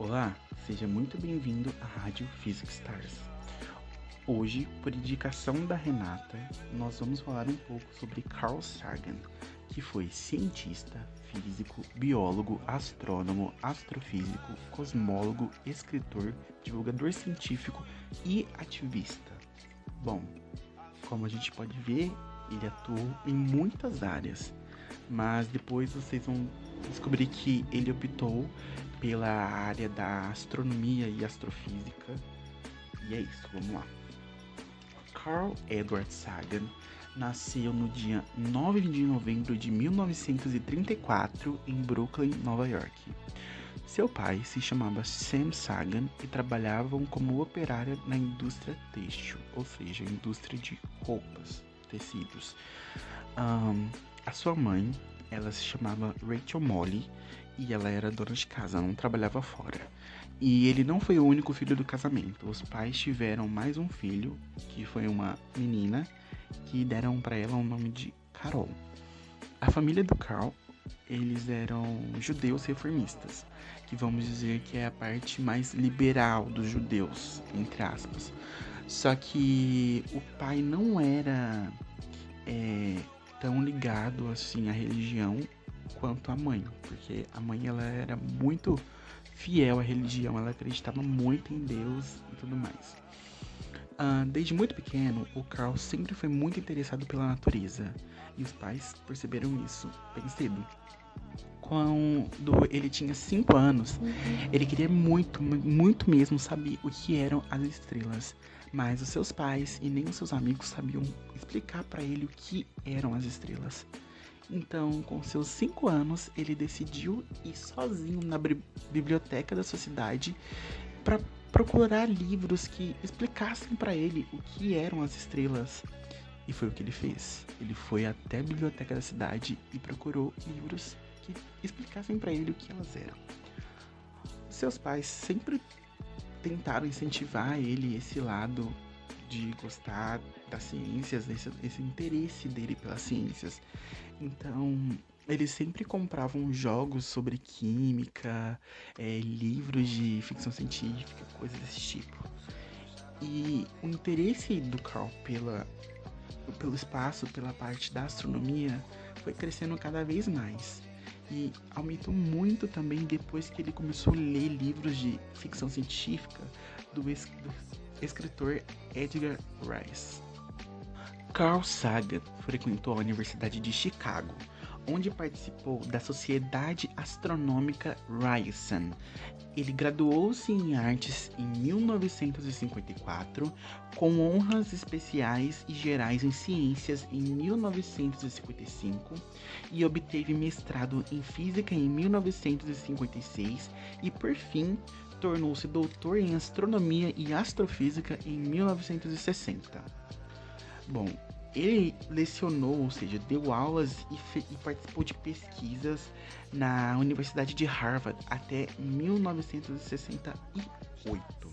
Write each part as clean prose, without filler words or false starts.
Olá, seja muito bem-vindo à Rádio Physics Stars. Hoje, por indicação da Renata, nós vamos falar um pouco sobre Carl Sagan, que foi cientista, físico, biólogo, astrônomo, astrofísico, cosmólogo, escritor, divulgador científico e ativista. Bom, como a gente pode ver, ele atuou em muitas áreas, mas depois vocês vão descobrir que ele optou pela área da astronomia e astrofísica. E é isso, vamos lá. Carl Edward Sagan nasceu no dia 9 de novembro de 1934 em Brooklyn, Nova York. Seu pai se chamava Sam Sagan e trabalhavam como operária na indústria têxtil, ou seja, indústria de roupas, tecidos. A sua mãe, ela se chamava Rachel Molly e ela era dona de casa, não trabalhava fora. E ele não foi o único filho do casamento. Os pais tiveram mais um filho, que foi uma menina, que deram para ela o nome de Carol. A família do Carl, eles eram judeus reformistas, que vamos dizer que é a parte mais liberal dos judeus, entre aspas. Só que o pai não era tão ligado assim à religião quanto a mãe, porque a mãe ela era muito fiel à religião, ela acreditava muito em Deus e tudo mais. Desde muito pequeno, o Carl sempre foi muito interessado pela natureza e os pais perceberam isso bem cedo. Quando ele tinha 5 anos, ele queria muito, muito mesmo saber o que eram as estrelas, mas os seus pais e nem os seus amigos sabiam explicar para ele o que eram as estrelas. Então, com seus 5 anos, ele decidiu ir sozinho na biblioteca da sua cidade para procurar livros que explicassem para ele o que eram as estrelas. E foi o que ele fez. Ele foi até a biblioteca da cidade e procurou livros que explicassem para ele o que elas eram. Seus pais sempre tentaram incentivar ele esse lado de gostar das ciências, esse interesse dele pelas ciências. Então, eles sempre compravam jogos sobre química, livros de ficção científica, coisas desse tipo. E o interesse do Carl pelo espaço, pela parte da astronomia, foi crescendo cada vez mais. E aumentou muito também depois que ele começou a ler livros de ficção científica do escritor Edgar Rice. Carl Sagan frequentou a Universidade de Chicago, onde participou da Sociedade Astronômica Ryerson. Ele graduou-se em artes em 1954, com honras especiais e gerais em ciências em 1955 e obteve mestrado em física em 1956 e, por fim, tornou-se doutor em astronomia e astrofísica em 1960. Bom, ele lecionou, ou seja, deu aulas e participou de pesquisas na Universidade de Harvard até 1968.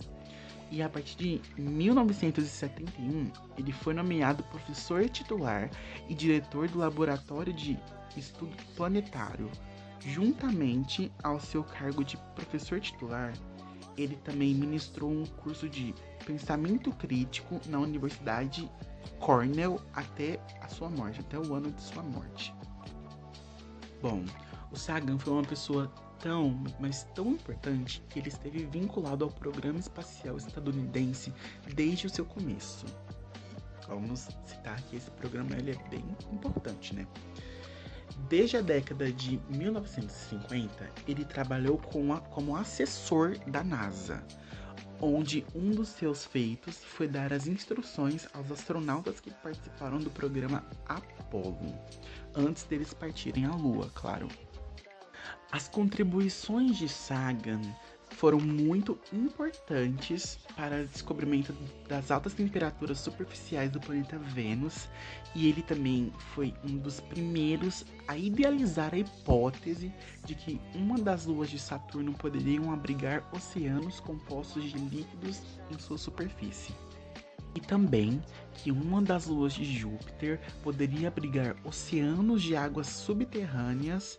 E a partir de 1971, ele foi nomeado professor titular e diretor do Laboratório de Estudo Planetário. Juntamente ao seu cargo de professor titular, ele também ministrou um curso de pensamento crítico na Universidade Cornell até a sua morte, até o ano de sua morte. Bom, o Sagan foi uma pessoa mas tão importante que ele esteve vinculado ao programa espacial estadunidense desde o seu começo. Vamos citar que esse programa ele é bem importante, né? Desde a década de 1950, ele trabalhou como assessor da NASA, onde um dos seus feitos foi dar as instruções aos astronautas que participaram do programa Apollo, antes deles partirem à Lua, claro. As contribuições de Sagan foram muito importantes para o descobrimento das altas temperaturas superficiais do planeta Vênus, e ele também foi um dos primeiros a idealizar a hipótese de que uma das luas de Saturno poderiam abrigar oceanos compostos de líquidos em sua superfície. E também que uma das luas de Júpiter poderia abrigar oceanos de águas subterrâneas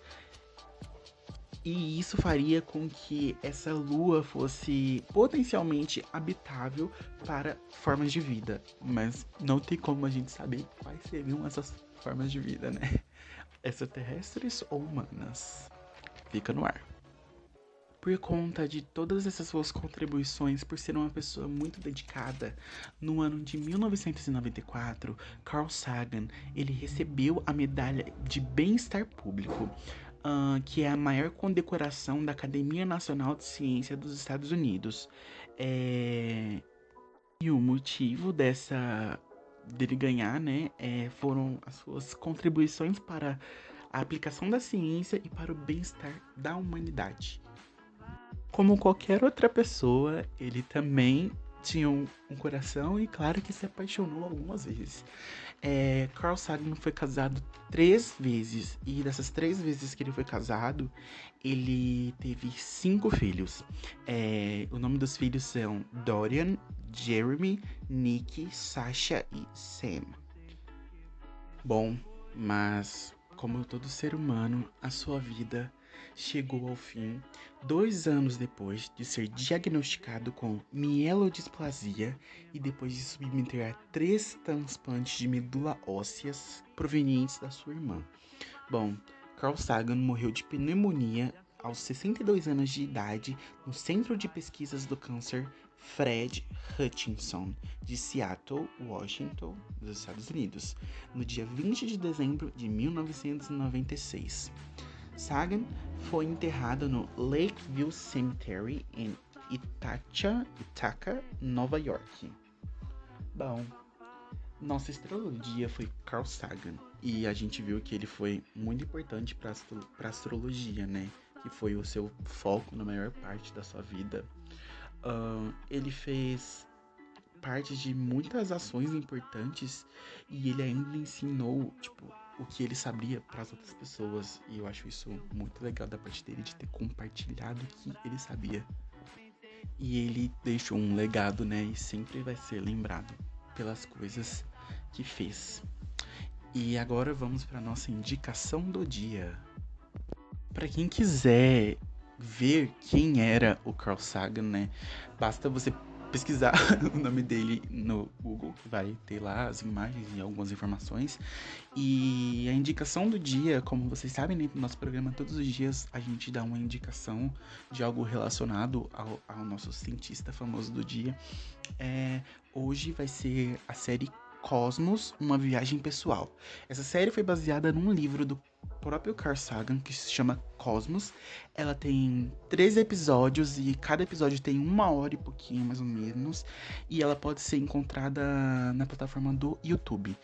E isso faria com que essa lua fosse potencialmente habitável para formas de vida. Mas não tem como a gente saber quais seriam essas formas de vida, né? Extraterrestres ou humanas? Fica no ar. Por conta de todas essas suas contribuições, por ser uma pessoa muito dedicada, no ano de 1994, Carl Sagan ele recebeu a medalha de bem-estar público, que é a maior condecoração da Academia Nacional de Ciência dos Estados Unidos. E o motivo dele ganhar, né, foram as suas contribuições para a aplicação da ciência e para o bem-estar da humanidade. Como qualquer outra pessoa, ele também tinha um coração e claro que se apaixonou algumas vezes. Carl Sagan foi casado 3 vezes e dessas 3 vezes que ele foi casado, ele teve 5 filhos. O nome dos filhos são Dorian, Jeremy, Nick, Sasha e Sam. Bom, mas como todo ser humano, a sua vida chegou ao fim 2 anos depois de ser diagnosticado com mielodisplasia e depois de submeter a 3 transplantes de medula ósseas provenientes da sua irmã. Bom, Carl Sagan morreu de pneumonia aos 62 anos de idade no Centro de Pesquisas do Câncer Fred Hutchinson, de Seattle, Washington, dos Estados Unidos, no dia 20 de dezembro de 1996. Sagan foi enterrado no Lakeview Cemetery em Ithaca, Nova York. Bom, nossa estrela do dia foi Carl Sagan e a gente viu que ele foi muito importante para astrologia, né? Que foi o seu foco na maior parte da sua vida. Ele fez parte de muitas ações importantes e ele ainda ensinou, tipo, o que ele sabia para as outras pessoas. E eu acho isso muito legal da parte dele de ter compartilhado o que ele sabia. E ele deixou um legado, né? E sempre vai ser lembrado pelas coisas que fez. E agora vamos para nossa indicação do dia. Para quem quiser ver quem era o Carl Sagan, né? Basta você pesquisar o nome dele no Google, que vai ter lá as imagens e algumas informações. E a indicação do dia, como vocês sabem, né, no nosso programa todos os dias a gente dá uma indicação de algo relacionado ao nosso cientista famoso do dia. Hoje vai ser a série Cosmos, uma viagem pessoal. Essa série foi baseada num livro do próprio Carl Sagan que se chama Cosmos. Ela tem 13 episódios e cada episódio tem 1 hora e pouquinho, mais ou menos. E ela pode ser encontrada na plataforma do YouTube.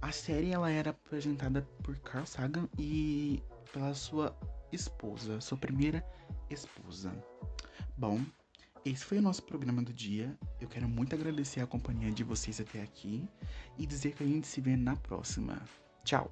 A série ela era apresentada por Carl Sagan e pela sua esposa, sua primeira esposa. Bom, esse foi o nosso programa do dia. Eu quero muito agradecer a companhia de vocês até aqui e dizer que a gente se vê na próxima. Tchau!